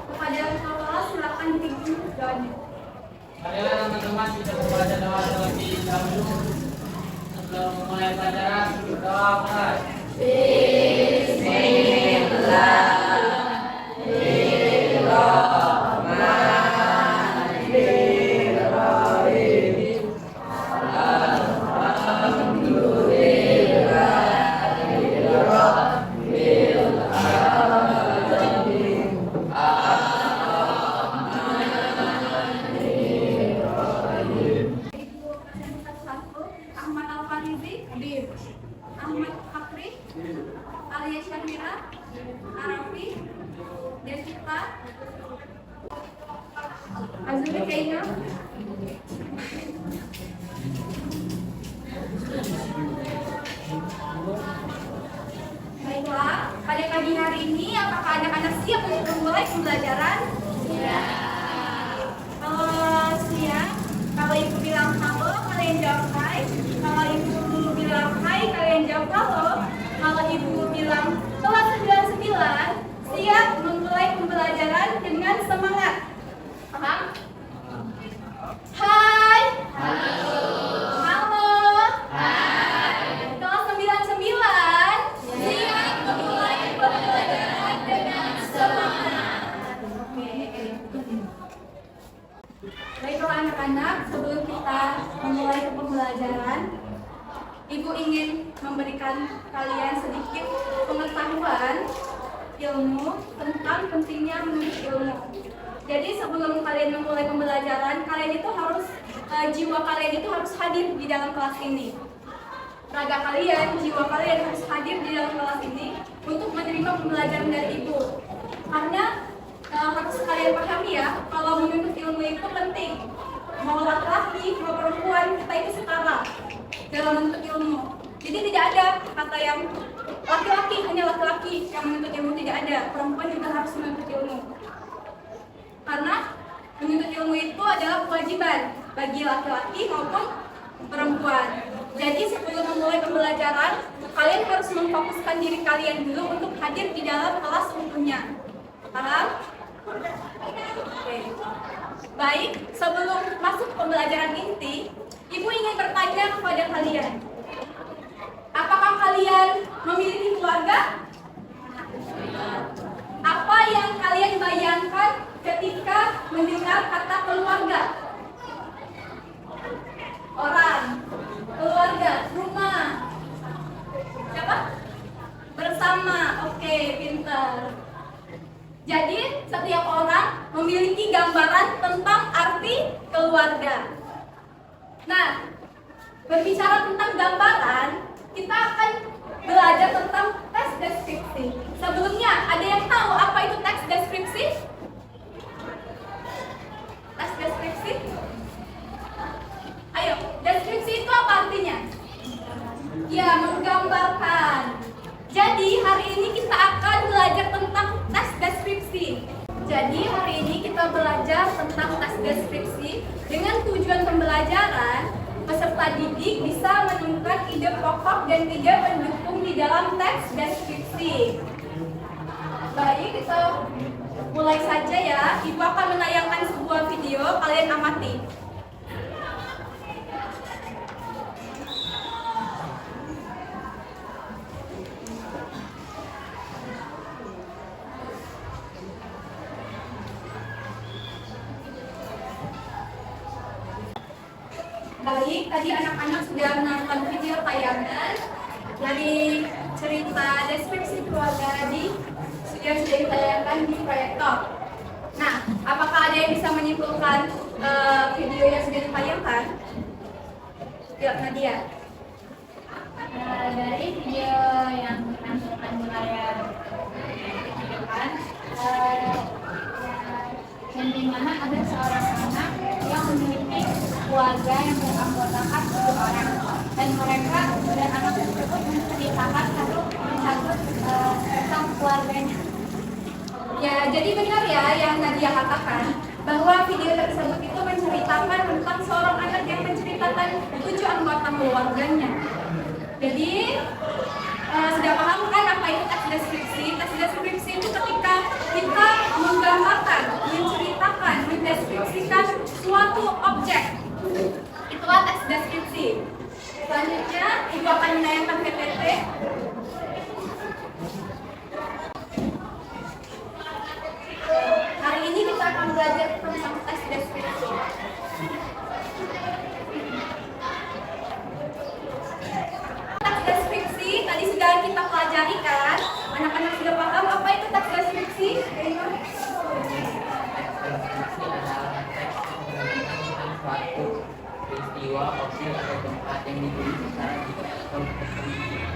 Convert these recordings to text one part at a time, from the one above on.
Kepada kepala silakan dipimpin doanya. Marilah teman-teman kita membaca doa terlebih dahulu sebelum memulai pelajaran. Doa mulai. Ahmad Al-Farizi, Ahmad Fakri, Alia Syakira, Arafi, Desita, Azuri Kaina. Baiklah, pada pagi hari ini apakah anak-anak siap untuk memulai pembelajaran? Kalau siap, kalau ibu bilang halo, kalian jawab hai. Kalau ibu bilang hai, kalian jawab halo. Kalau ibu bilang kelas 99, siap memulai pembelajaran dengan semangat. Paham? Hai. Halo. Kelas 99, siap memulai pembelajaran dengan semangat. Oke. Baiklah anak-anak, sebelum kita memulai pembelajaran, Ibu ingin memberikan kalian sedikit pengetahuan ilmu tentang pentingnya menuntut ilmu. Jadi sebelum kalian memulai pembelajaran, kalian itu harus jiwa kalian itu harus hadir di dalam kelas ini. Raga kalian, jiwa kalian harus hadir di dalam kelas ini untuk menerima pembelajaran dari Ibu. Karena harus kalian pahami ya, kalau menuntut ilmu itu penting. Mau laki-laki, mau perempuan, kita itu setara dalam menuntut ilmu. Jadi tidak ada kata yang laki-laki, hanya laki-laki yang menuntut ilmu, tidak ada. Perempuan juga harus menuntut ilmu. Karena menuntut ilmu itu adalah kewajiban bagi laki-laki maupun perempuan. Jadi sebelum memulai pembelajaran, kalian harus memfokuskan diri kalian dulu untuk hadir di dalam kelas utuhnya. Paham? Oke. Baik, sebelum masuk pembelajaran inti, Ibu ingin bertanya kepada kalian. Apakah kalian memiliki keluarga? Apa yang kalian bayangkan ketika mendengar kata keluarga? Orang, keluarga, rumah. Siapa? Bersama. Oke, pintar. Jadi, setiap orang memiliki gambaran tentang arti keluarga. Nah, berbicara tentang gambaran, kita akan belajar tentang teks deskripsi. Sebelumnya, ada yang tahu apa itu teks deskripsi? Teks deskripsi? Ayo, deskripsi itu apa artinya? Ya, menggambarkan. Jadi, hari ini kita akan belajar tentang teks deskripsi. Jadi, hari ini kita belajar tentang teks deskripsi dengan tujuan pembelajaran peserta didik bisa menemukan ide pokok dan ide pendukung di dalam teks deskripsi. Baik, kita mulai saja ya. Ibu akan menayangkan sebuah video, kalian amati. Baik, tadi anak-anak sudah menonton video tayangan dari cerita deskripsi keluarga tadi sudah ditayangkan di proyektor. Nah, apakah ada yang bisa menyimpulkan video yang sudah ditayangkan? Yuk, Nadia. Dari video yang ditampilkan di layar depan, dan di mana ada seorang anak yang memiliki keluarga yang beranggotakan 7 orang, dan mereka dan anak tersebut menceritakan satu tentang keluarganya. Ya, jadi benar ya yang Nadia katakan bahwa video tersebut itu menceritakan tentang seorang anak yang menceritakan 7 anggota keluarganya. Jadi sudah paham kan apa itu teks deskripsi? Teks deskripsi itu ketika kita menggambarkan Selanjutnya, Ibu akan menayangkan PPT. Hari ini kita akan belajar tentang tes deskripsi. Tes deskripsi tadi sudah kita pelajari kan? Anak-anak sudah paham apa itu tes deskripsi? Suatu peristiwa, objek atau tempat yang ditulis secara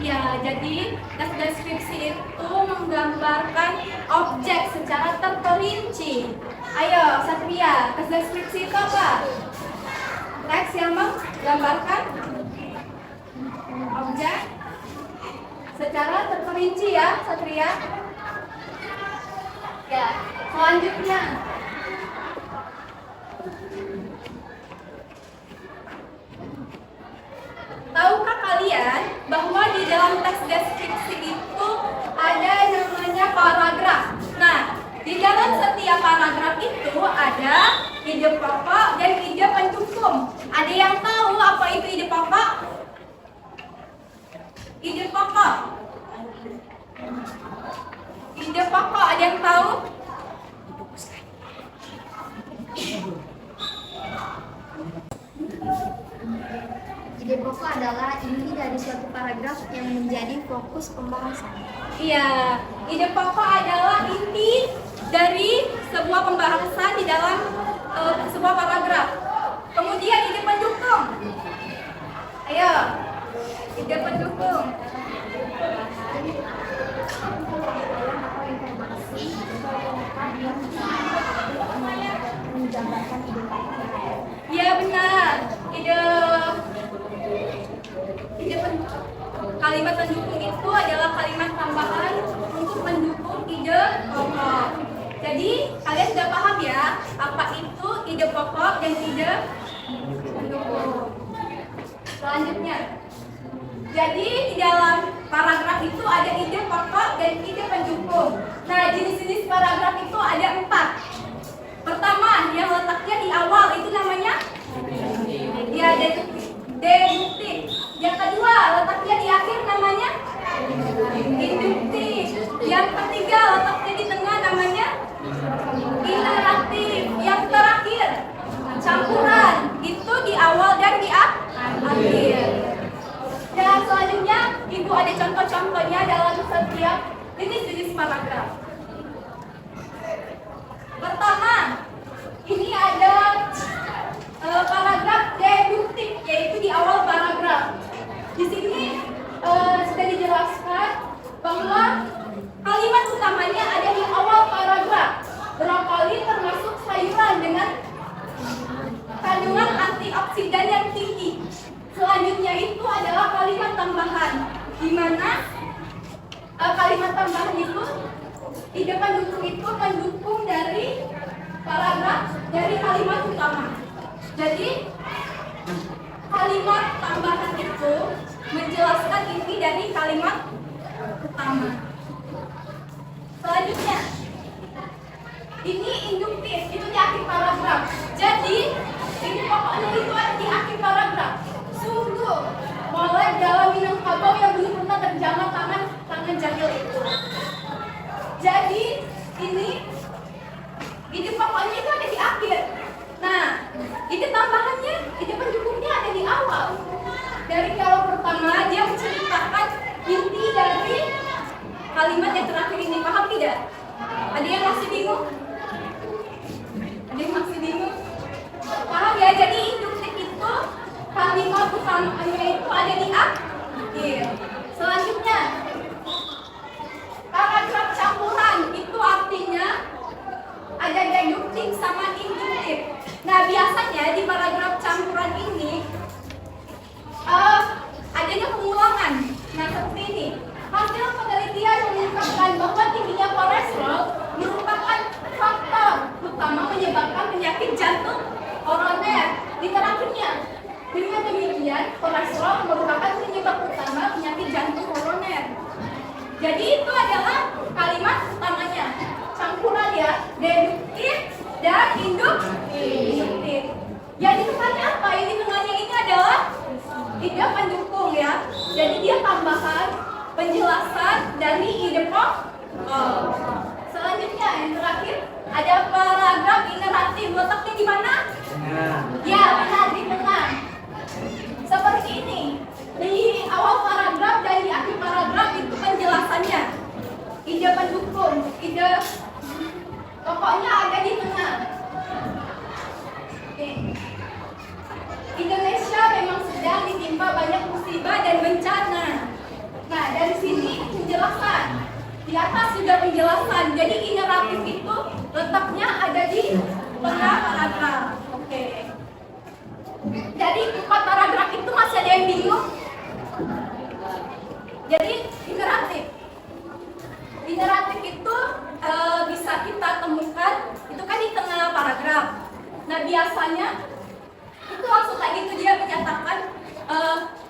Ya, jadi tes deskripsi itu menggambarkan objek secara terperinci. Ayo, Satria, tes deskripsi itu apa? Teks yang menggambarkan objek secara terperinci ya, Satria. Ya, selanjutnya. Tahukah kalian bahwa di dalam teks deskripsi itu ada namanya paragraf? Nah, di dalam setiap paragraf itu ada ide pokok dan ide pendukung. Ada yang tahu apa itu ide pokok? Ide pokok. Ide pokok ada yang tahu? Ide pokok adalah inti dari suatu paragraf yang menjadi fokus pembahasan. Iya, ide pokok adalah inti dari sebuah pembahasan di dalam sebuah paragraf. Kemudian ide pendukung. Ayo, ide pendukung. Iya benar. Kalimat pendukung itu adalah kalimat tambahan untuk mendukung ide pokok. Jadi kalian sudah paham ya apa itu ide pokok dan ide pendukung. Selanjutnya, jadi di dalam paragraf itu ada ide pokok dan ide pendukung. Nah, jenis-jenis paragraf itu ada 4. Pertama, yang letaknya di awal itu namanya ya deduktif. Yang kedua, letaknya di akhir namanya induktif. Yang ketiga, letaknya di tengah namanya interaktif. Yang terakhir, campuran. Itu di awal dan di akhir. Dan selanjutnya, Ibu ada contoh-contohnya dalam setiap jenis-jenis paragraf. Pertama, ini ada paragraf deduktif, yaitu di awal paragraf. Di sini sudah dijelaskan bahwa kalimat utamanya ada di awal paragraf. Brokoli termasuk sayuran dengan kandungan antioksidan yang tinggi. Selanjutnya itu adalah kalimat tambahan, di mana kalimat tambahan itu ide pendukung itu mendukung dari paragraf dari kalimat utama. Jadi kalimat tambahan itu menjelaskan inti dari kalimat utama. Selanjutnya, ini induktif, itu di akhir paragraf. Jadi ini pokoknya itu ada di akhir paragraf. Sungguh molek dalam Minangkabau yang belum pernah terjamah tangan jahil itu. Jadi ini ide pokoknya itu ada di akhir. Nah, ide tambahannya, ide pendukungnya ada di awal. Dari kalau pertama dia menceritakan inti dari kalimat yang terakhir ini. Paham tidak? Ada yang masih bingung? Ada yang masih bingung? Paham ya? Jadi induktif itu kalimat utamanya itu ada di akhir. Selanjutnya, paragraf campuran itu artinya ada deduktif sama induktif. Nah, biasanya di paragraf campuran ini adanya pengulangan. Nah, seperti ini. Hasil penelitian mengungkapkan bahwa tingginya kolesterol merupakan faktor utama menyebabkan penyakit jantung koroner. Di terakhirnya, dengan demikian kolesterol merupakan penyebab utama penyakit jantung koroner. Jadi itu adalah kalimat utamanya. Campuran ya, deduktif dan induktif. Yang di tengahnya apa? Yang di tengahnya ini adalah ide pendukung ya. Oh. Selanjutnya yang terakhir ada paragraf generatif. Letaknya di mana? Ya, benar di tengah. Seperti ini. Di awal paragraf dan di akhir paragraf itu penjelasannya. Ide pendukung, ide pokoknya ada di tengah. Oke. Indonesia memang sedang ditimpa banyak musibah dan bencana. Nah, dari sini penjelasan. Di atas sudah penjelasan. Jadi generatif itu letaknya ada di tengah paragraf. Oke. Jadi 4 paragraf itu masih ada yang bingung? Jadi generatif. Generatif itu bisa kita temukan itu kan di tengah paragraf. Nah, biasanya itu langsung kayak gitu dia menyatakan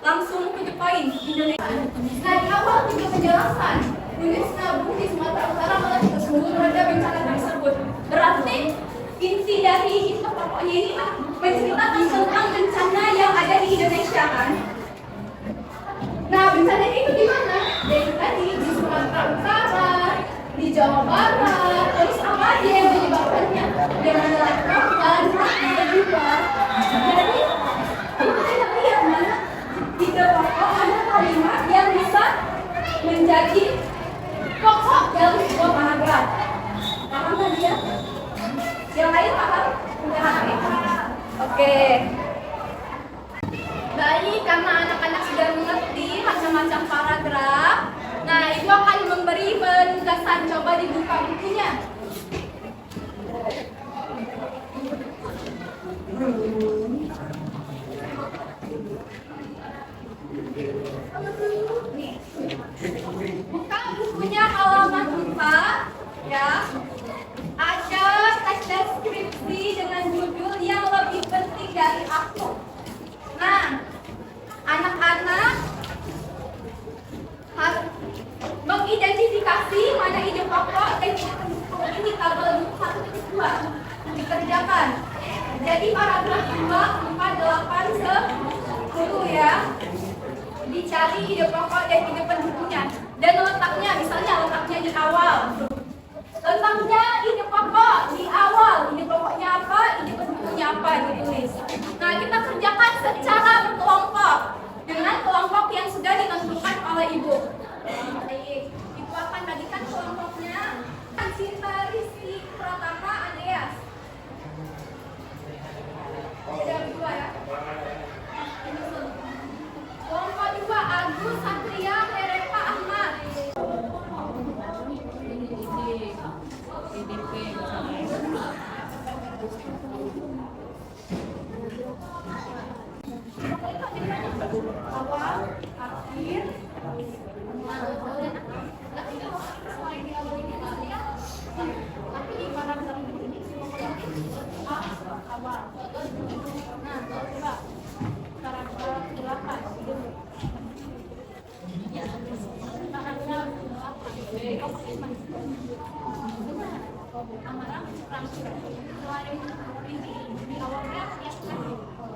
langsung to the point Indonesia. Nah, di awal juga penjelasan Gunung Sinabung di Sumatera Utara malah tersebut ada bencana tersebut. Berarti inti dari itu pokoknya ini menceritakan tentang bencana yang ada di Indonesia kan. Nah, bencana itu di mana? Dari tadi di Sumatera Utara, di Jawa Barat, terus apa aja yang menyebabkannya? Dengan level dan juga. Jadi kita lihat mana tiga pokok ada kalimat yang bisa menjadi pokok dalam sebuah paragraf. Paham tadi ya? Yang lain paham? Oke. Baik, karena anak-anak sudah mengerti macam-macam paragraf, nah itu akan memberi penugasan. Coba dibuka bukunya. Buka bukunya halaman 4 ya. Ada teks deskripsi dengan judul yang lebih penting dari aku. Nah, anak-anak harus mengidentifikasi mana ide pokok dan ide pendukung ini tabel 1-2 dikerjakan. Jadi paragraf 2, 4, 8, 10 ya. Dicari ide pokok dan ide pendukungnya. Dan letaknya, misalnya letaknya di awal. Letaknya ide pokok di awal. Ide pokoknya apa, ide pendukungnya apa ditulis. Nah, kita kerjakan secara berkelompok dengan kelompok yang sudah ditentukan oleh ibu. Baik, ibu akan bagikan kelompoknya. Sinta, Rizky, Pratama, Andreas. Ada 2 ya. Kelompok 2, Agus, Satria, Hereka, Ahmad. Awal, akhir, tapi di paragraf ini awal. Nah, coba paragraf 8.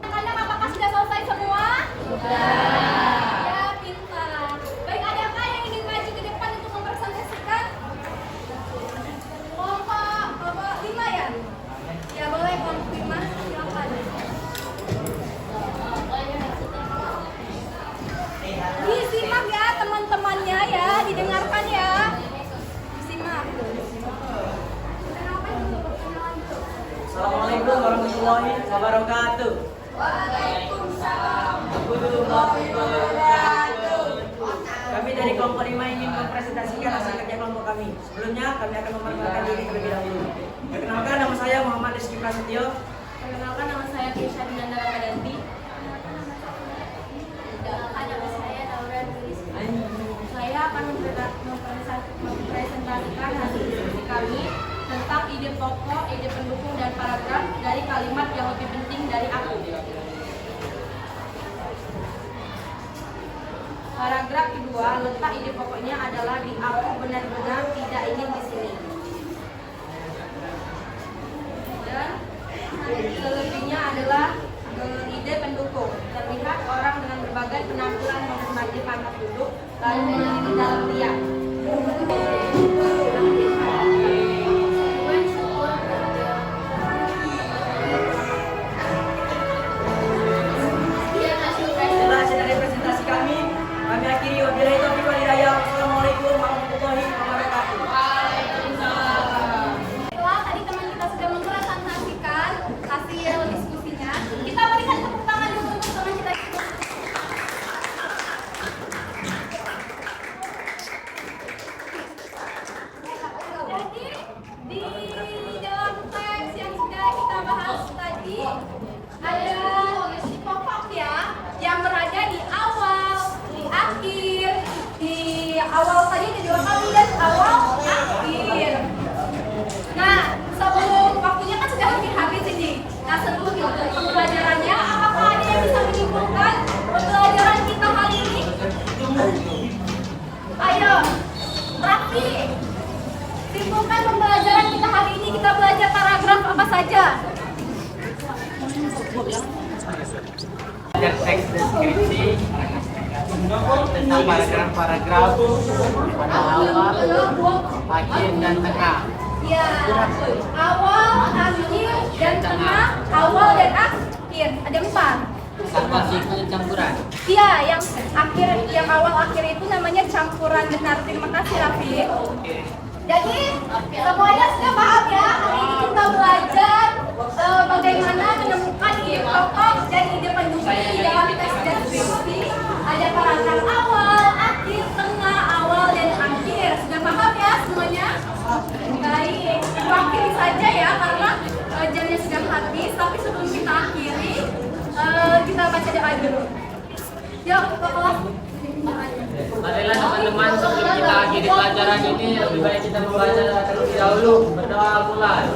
Anak-anak, apakah sudah selesai semua? Sudah. Ya, pintar. Baik, adakah yang ingin maju ke depan untuk mempresentasikan? Kelompok 5 ya? Ya, boleh kelompok 5, silakan. Disimak ya teman-temannya ya, didengarkan ya. Disimak. Assalamualaikum warahmatullahi wabarakatuh. Waalaikumsalam. Kami dari kelompok 5 ingin mempresentasikan hasil kerja kelompok kami. Sebelumnya kami akan memperkenalkan diri terlebih dahulu. Perkenalkan, nama saya Muhammad Rizky Prasetyo. Perkenalkan, nama saya Kisha Dinanda Ramadanti. Perkenalkan, nama saya Naura Nulis. Saya akan mempresentasikan hasil diskusi kami tentang ide pokok, ide pendukung, dan paragraf dari kalimat yang lebih penting dari aku. Paragraf kedua, letak ide pokoknya adalah di aku benar-benar tidak ingin di sini. Dan selebihnya adalah ide pendukung. Terlihat orang dengan berbagai penampilan menghormati pangkat duduk lalu berdiri dalam diam. Jadi ada pokok ya yang berada di awal, di akhir, di awal tadi ada 2 kali dan awal akhir. Nah, sebelum waktunya kan sudah hampir habis ini. Nah, sebelum kita pembelajarannya, apakah ada yang bisa menyimpulkan pembelajaran kita hari ini? Ayo, Raffi, simpulkan pembelajaran kita hari ini. Kita belajar paragraf apa saja? Belajar teks deskripsi tentang paragraf-paragraf pada awal, akhir, dan tengah. Ya, awal, akhir, dan tengah. Awal dan akhir. Ada 4. Sama siklus campuran. Iya, yang akhir, yang awal akhir itu namanya campuran. Benar, terima kasih Raffi. Jadi semuanya sudah paham ya. Hari ini kita belajar bagaimana menemukan ide pokok dan ide pendukung di dalam teks deskripsi. Ada paragraf awal, akhir, tengah, awal, dan akhir. Sudah paham ya semuanya? Baik, kita akhiri saja ya karena jamnya sudah habis. Tapi sebelum kita akhiri, kita baca doa dulu. Yuk, ke kelas. Marilah teman-teman, sebelum kita akhiri pelajaran ini, lebih baik kita membaca terlebih dahulu. Berdoa mulai.